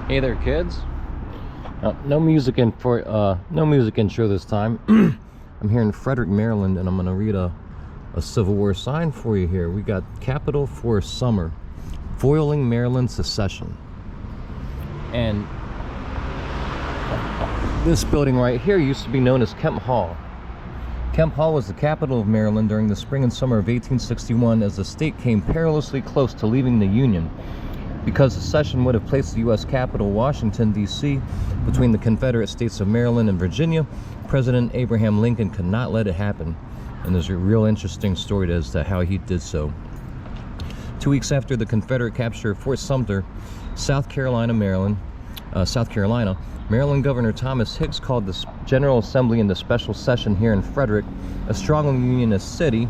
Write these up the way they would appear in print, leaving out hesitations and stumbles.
Hey there, kids. No music intro this time. I'm here in Frederick, Maryland, and I'm gonna read a Civil War sign for you here. We got Capital for Summer, foiling Maryland secession. And this building right here used to be known as Kemp Hall. Kemp Hall was the capital of Maryland during the spring and summer of 1861 as the state came perilously close to leaving the Union. Because secession would have placed the U.S. capital, Washington, D.C., between the Confederate states of Maryland and Virginia, President Abraham Lincoln could not let it happen. And there's a real interesting story as to how he did so. 2 weeks after the Confederate capture of Fort Sumter, South Carolina, Maryland Governor Thomas Hicks called the General Assembly into special session here in Frederick, a strongly unionist city,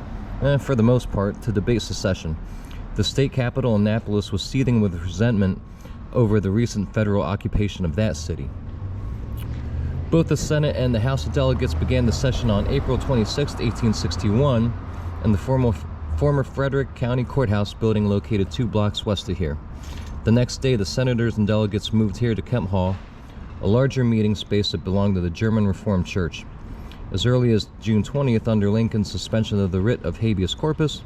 for the most part, to debate secession. The state capital, Annapolis, was seething with resentment over the recent federal occupation of that city. Both the Senate and the House of Delegates began the session on April 26, 1861, in the former Frederick County Courthouse building located 2 blocks west of here. The next day, the senators and delegates moved here to Kemp Hall, a larger meeting space that belonged to the German Reformed Church. As early as June 20th, under Lincoln's suspension of the writ of habeas corpus,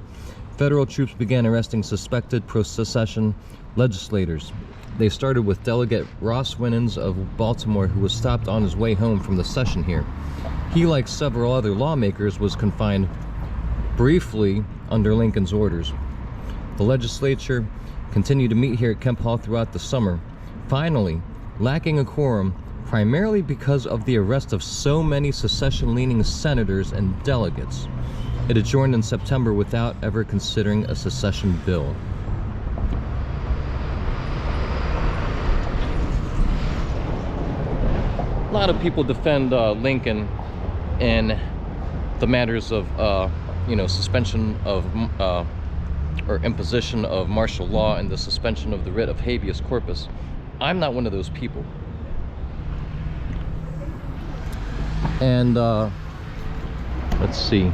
federal troops began arresting suspected pro-secession legislators. They started with Delegate Ross Winans of Baltimore, who was stopped on his way home from the session here. He, like several other lawmakers, was confined briefly under Lincoln's orders. The legislature continued to meet here at Kemp Hall throughout the summer. Finally, lacking a quorum, primarily because of the arrest of so many secession-leaning senators and delegates, it adjourned in September without ever considering a secession bill. A lot of people defend Lincoln in the matters of, suspension of or imposition of martial law and the suspension of the writ of habeas corpus. I'm not one of those people. And let's see.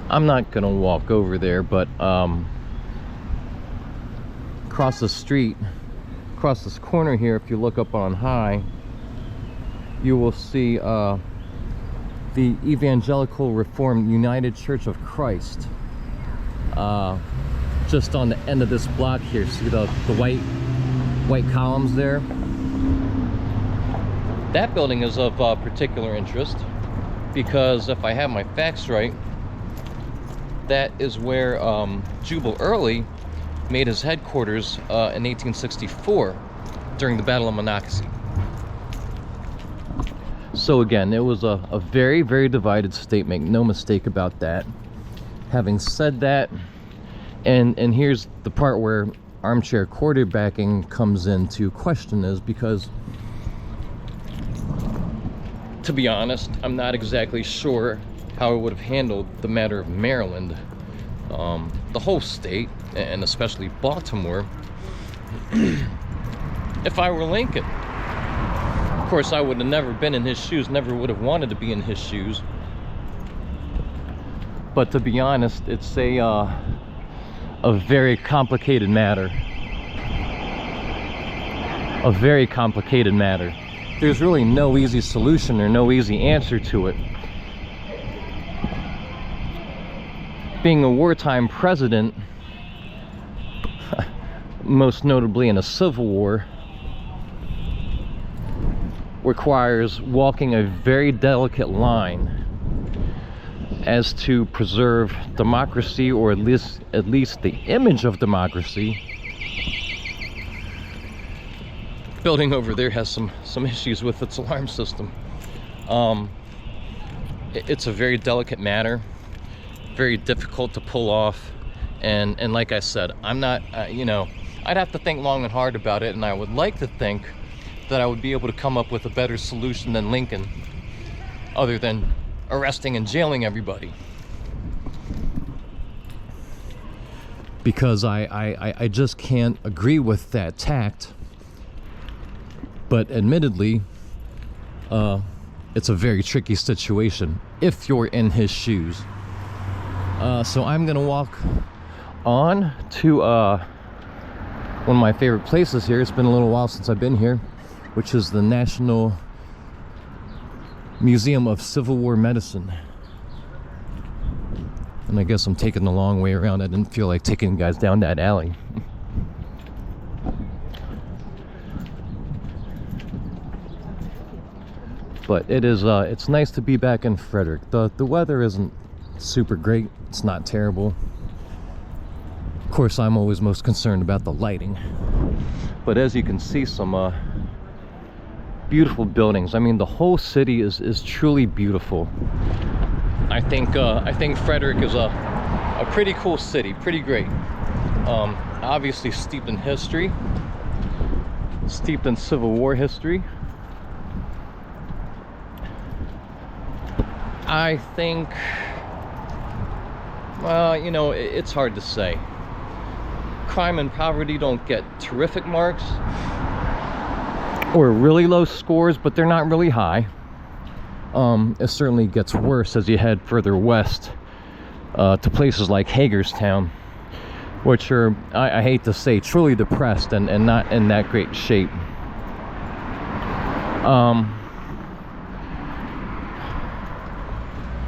I'm not gonna walk over there, but across the street, across this corner here, if you look up on high, you will see the Evangelical Reformed United Church of Christ. Just on the end of this block here, see the white columns there? That building is of particular interest because if I have my facts right, that is where Jubal Early made his headquarters in 1864 during the Battle of Monocacy. So again, it was a very, very divided state, make no mistake about that. Having said that, and here's the part where armchair quarterbacking comes into question, is because, to be honest, I'm not exactly sure how I would have handled the matter of Maryland, the whole state, and especially Baltimore, if I were Lincoln. Of course, I would have never been in his shoes, never would have wanted to be in his shoes. But to be honest, it's a very complicated matter. A very complicated matter. There's really no easy solution or no easy answer to it. Being a wartime president, most notably in a civil war, requires walking a very delicate line as to preserve democracy, or at least the image of democracy. Building over there has some issues with its alarm system. It's a very delicate matter, very difficult to pull off, and like I said, I'm not I'd have to think long and hard about it, and I would like to think that I would be able to come up with a better solution than Lincoln, other than arresting and jailing everybody. Because I just can't agree with that tact. But admittedly, it's a very tricky situation if you're in his shoes. So I'm gonna walk on to one of my favorite places here. It's been a little while since I've been here, which is the National Museum of Civil War Medicine. And I guess I'm taking the long way around. I didn't feel like taking you guys down that alley. But it is it's nice to be back in Frederick. The weather isn't super great. It's not terrible. Of course, I'm always most concerned about the lighting. But as you can see, some beautiful buildings. I mean, the whole city is truly beautiful. I think Frederick is a pretty cool city, pretty great. Obviously steeped in history, steeped in Civil War history. I think, well, you know, it's hard to say. Crime and poverty don't get terrific marks or really low scores, but they're not really high. It certainly gets worse as you head further west to places like Hagerstown, which are, I hate to say, truly depressed and not in that great shape.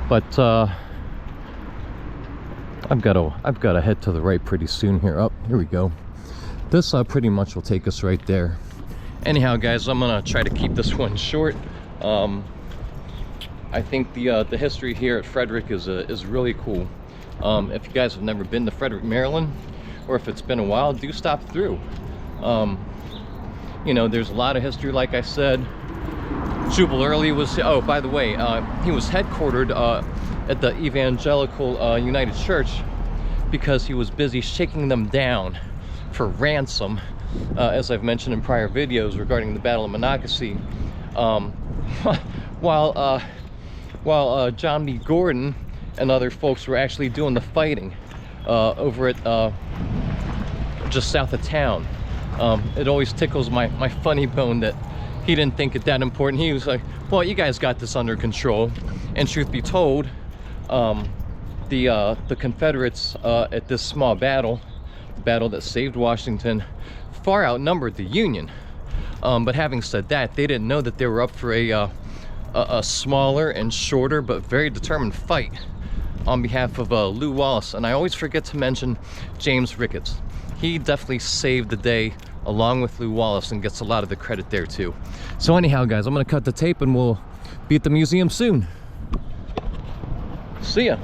But I've got to head to the right pretty soon here. Oh, here we go. This pretty much will take us right there. Anyhow, guys, I'm gonna try to keep this one short. I think the history here at Frederick is really cool. If you guys have never been to Frederick, Maryland, or if it's been a while, do stop through. You know, there's a lot of history, like I said. Jubal Early was, oh, by the way, he was headquartered at the Evangelical United Church because he was busy shaking them down for ransom, as I've mentioned in prior videos regarding the Battle of Monocacy. While John B. Gordon and other folks were actually doing the fighting over at just south of town. It always tickles my funny bone that he didn't think it that important. He was like, well, you guys got this under control. And truth be told, the Confederates at this small battle, the battle that saved Washington, far outnumbered the Union. But having said that, they didn't know that they were up for a smaller and shorter but very determined fight on behalf of Lew Wallace. And I always forget to mention James Ricketts. He definitely saved the day along with Lew Wallace and gets a lot of the credit there too. So anyhow, guys, I'm gonna cut the tape and we'll be at the museum soon. See ya.